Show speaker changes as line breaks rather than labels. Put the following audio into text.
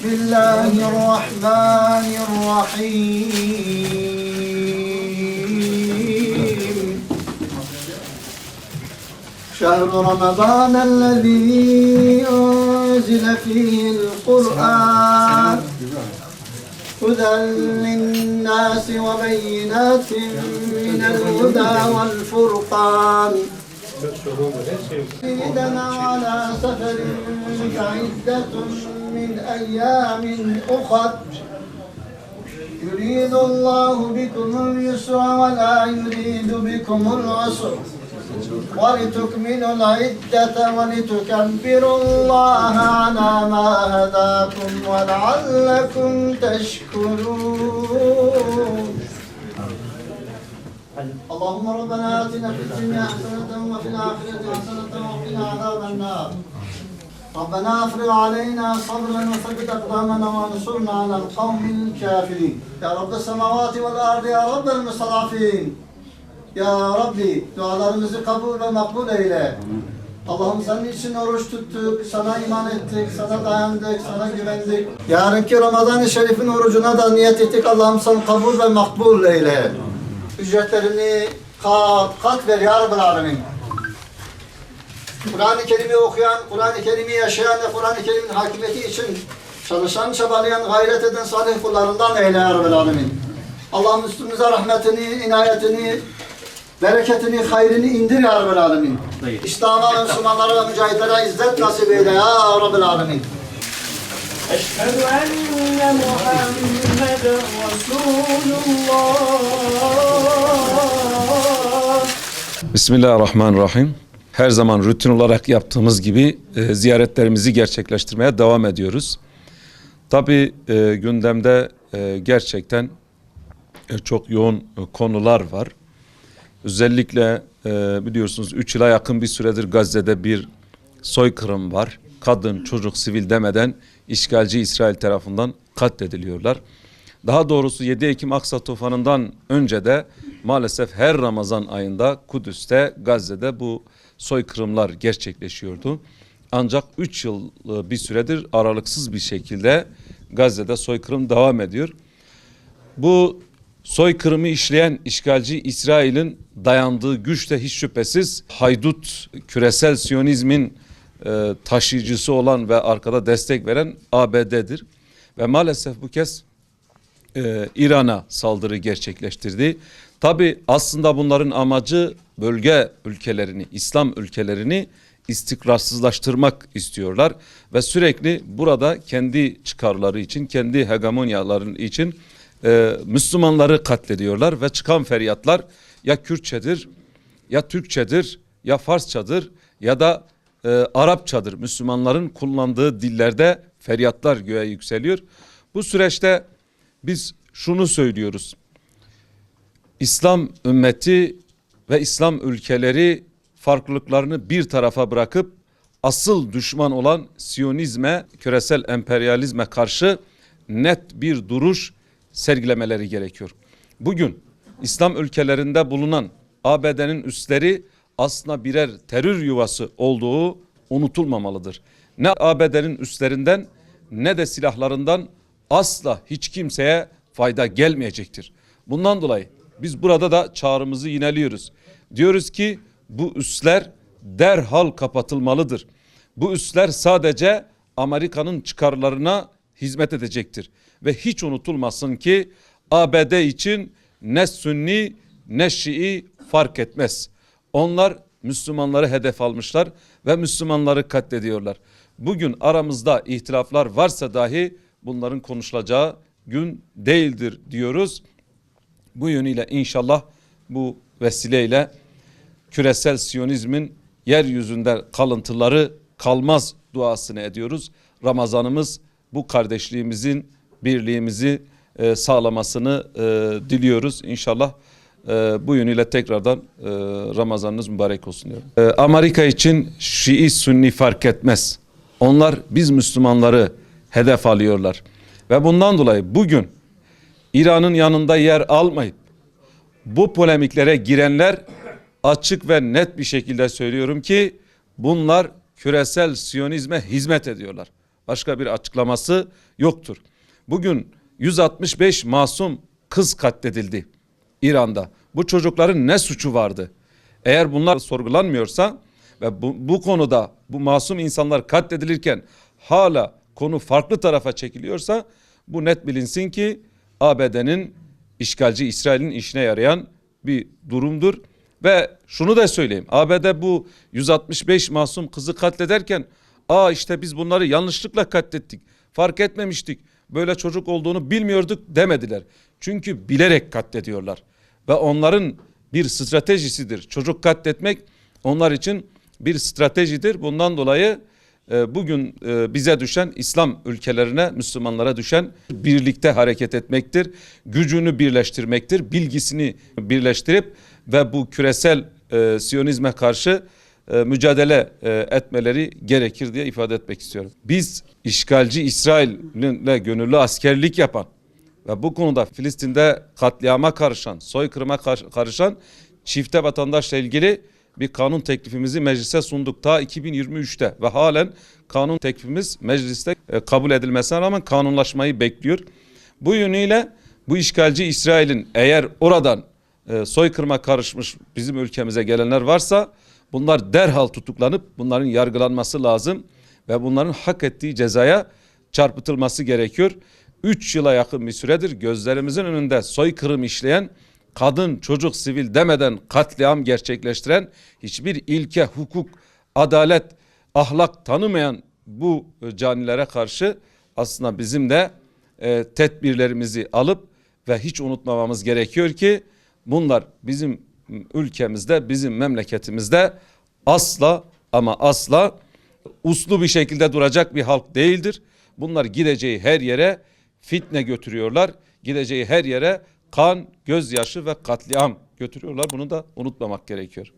Bismillahirrahmanirrahim. Şehru Ramazanellezî unzile fîhil Kur'an. Huden linnâsi ve beyinâtin minel hudâ vel furqan. سيدنا على سفر فعدة من أيام أخر يريد الله بكم اليسر ولا يريد بكم العسر ولتكملوا العدة ولتكبروا الله على ما هداكم ولعلكم تشكرون. اللهم ربنا آتنا في الدنيا حسنة وفي الآخرة حسنة وقنا عذاب النار. ربنا افرغ علينا صبرا وثبت أقدامنا وانصرنا على القوم الكافرين. يا رب السماوات والأرض يا رب المستضعفين. Ya Rabbi dualarımızı kabul ve makbul eyle. Allah'ım senin için oruç tuttuk, sana iman ettik, sana dayandık, sana güvendik. Yarınki Ramazan-ı Şerif'in orucuna da niyet ettik. Allah'ım sen kabul ve makbul eyle. Ücretlerini kat kat ver ya Rabbel Alemin. Kur'an-ı Kerim'i okuyan, Kur'an-ı Kerim'i yaşayan ve Kur'an-ı Kerim'in hakimiyeti için çalışan, çabalayan, gayret eden salih kullarından eyle ya Rabbel Alemin. Allah'ım üstümüze rahmetini, inayetini, bereketini, hayrını indir ya Rabbel Alemin. İslam'a, Müslümanlara ve mücahitlere izzet nasip eyle ya Rabbel Alemin.
Eşhedü enne Muhammeden Resulullah.
Bismillahirrahmanirrahim. Her zaman rutin olarak yaptığımız gibi ziyaretlerimizi gerçekleştirmeye devam ediyoruz. Tabii gündemde gerçekten çok yoğun konular var. Özellikle biliyorsunuz 3 yıla yakın bir süredir Gazze'de bir soykırım var. Kadın, çocuk, sivil demeden işgalci İsrail tarafından katlediliyorlar. Daha doğrusu 7 Ekim Aksa tufanından önce de maalesef her Ramazan ayında Kudüs'te, Gazze'de bu soykırımlar gerçekleşiyordu. Ancak 3 yıl bir süredir aralıksız bir şekilde Gazze'de soykırım devam ediyor. Bu soykırımı işleyen işgalci İsrail'in dayandığı güç de hiç şüphesiz haydut küresel Siyonizmin taşıyıcısı olan ve arkada destek veren ABD'dir. Ve maalesef bu kez İran'a saldırı gerçekleştirdi. Tabi aslında bunların amacı bölge ülkelerini, İslam ülkelerini istikrarsızlaştırmak istiyorlar. Ve sürekli burada kendi çıkarları için, kendi hegemonyaları için Müslümanları katlediyorlar. Ve çıkan feryatlar ya Kürtçedir, ya Türkçedir, ya Farsçadır ya da Arapçadır. Müslümanların kullandığı dillerde feryatlar göğe yükseliyor. Bu süreçte biz şunu söylüyoruz. İslam ümmeti ve İslam ülkeleri farklılıklarını bir tarafa bırakıp asıl düşman olan Siyonizme, küresel emperyalizme karşı net bir duruş sergilemeleri gerekiyor. Bugün İslam ülkelerinde bulunan ABD'nin üsleri aslında birer terör yuvası olduğu unutulmamalıdır. Ne ABD'nin üslerinden ne de silahlarından asla hiç kimseye fayda gelmeyecektir. Bundan dolayı biz burada da çağrımızı yineliyoruz. Diyoruz ki bu üsler derhal kapatılmalıdır. Bu üsler sadece Amerika'nın çıkarlarına hizmet edecektir. Ve hiç unutulmasın ki ABD için ne Sünni ne Şii fark etmez. Onlar Müslümanları hedef almışlar ve Müslümanları katlediyorlar. Bugün aramızda ihtilaflar varsa dahi bunların konuşulacağı gün değildir diyoruz. Bu yönüyle inşallah bu vesileyle küresel Siyonizmin yeryüzünde kalıntıları kalmaz duasını ediyoruz. Ramazanımız bu kardeşliğimizin, birliğimizi sağlamasını diliyoruz. İnşallah bu yönüyle tekrardan Ramazanınız mübarek olsun diyorum. Amerika için Şii Sünni fark etmez. Onlar biz Müslümanları hedef alıyorlar. Ve bundan dolayı bugün İran'ın yanında yer almayıp bu polemiklere girenler açık ve net bir şekilde söylüyorum ki bunlar küresel Siyonizme hizmet ediyorlar. Başka bir açıklaması yoktur. Bugün 165 masum kız katledildi İran'da. Bu çocukların ne suçu vardı? Eğer bunlar sorgulanmıyorsa ve bu konuda bu masum insanlar katledilirken hala konu farklı tarafa çekiliyorsa bu net bilinsin ki ABD'nin, işgalci İsrail'in işine yarayan bir durumdur. Ve şunu da söyleyeyim, ABD bu 165 masum kızı katlederken işte biz bunları yanlışlıkla katlettik, fark etmemiştik, böyle çocuk olduğunu bilmiyorduk demediler. Çünkü bilerek katlediyorlar ve onların bir stratejisidir. Çocuk katletmek onlar için bir stratejidir. Bundan dolayı bugün bize düşen, İslam ülkelerine, Müslümanlara düşen birlikte hareket etmektir. Gücünü birleştirmektir. Bilgisini birleştirip ve bu küresel Siyonizme karşı mücadele etmeleri gerekir diye ifade etmek istiyorum. Biz işgalci İsrail'le gönüllü askerlik yapan ve bu konuda Filistin'de katliama karışan, soykırıma karışan çifte vatandaşla ilgili bir kanun teklifimizi meclise sunduk ta 2023'te ve halen kanun teklifimiz mecliste kabul edilmesine rağmen kanunlaşmayı bekliyor. Bu yönüyle bu işgalci İsrail'in eğer oradan soykırıma karışmış bizim ülkemize gelenler varsa bunlar derhal tutuklanıp bunların yargılanması lazım ve bunların hak ettiği cezaya çarpıtılması gerekiyor. 3 yıla yakın bir süredir gözlerimizin önünde soykırım işleyen, kadın, çocuk, sivil demeden katliam gerçekleştiren, hiçbir ilke, hukuk, adalet, ahlak tanımayan bu canilere karşı aslında bizim de tedbirlerimizi alıp ve hiç unutmamamız gerekiyor ki bunlar bizim ülkemizde, bizim memleketimizde asla ama asla uslu bir şekilde duracak bir halk değildir. Bunlar gideceği her yere fitne götürüyorlar. Gideceği her yere kan, gözyaşı ve katliam götürüyorlar. Bunu da unutmamak gerekiyor.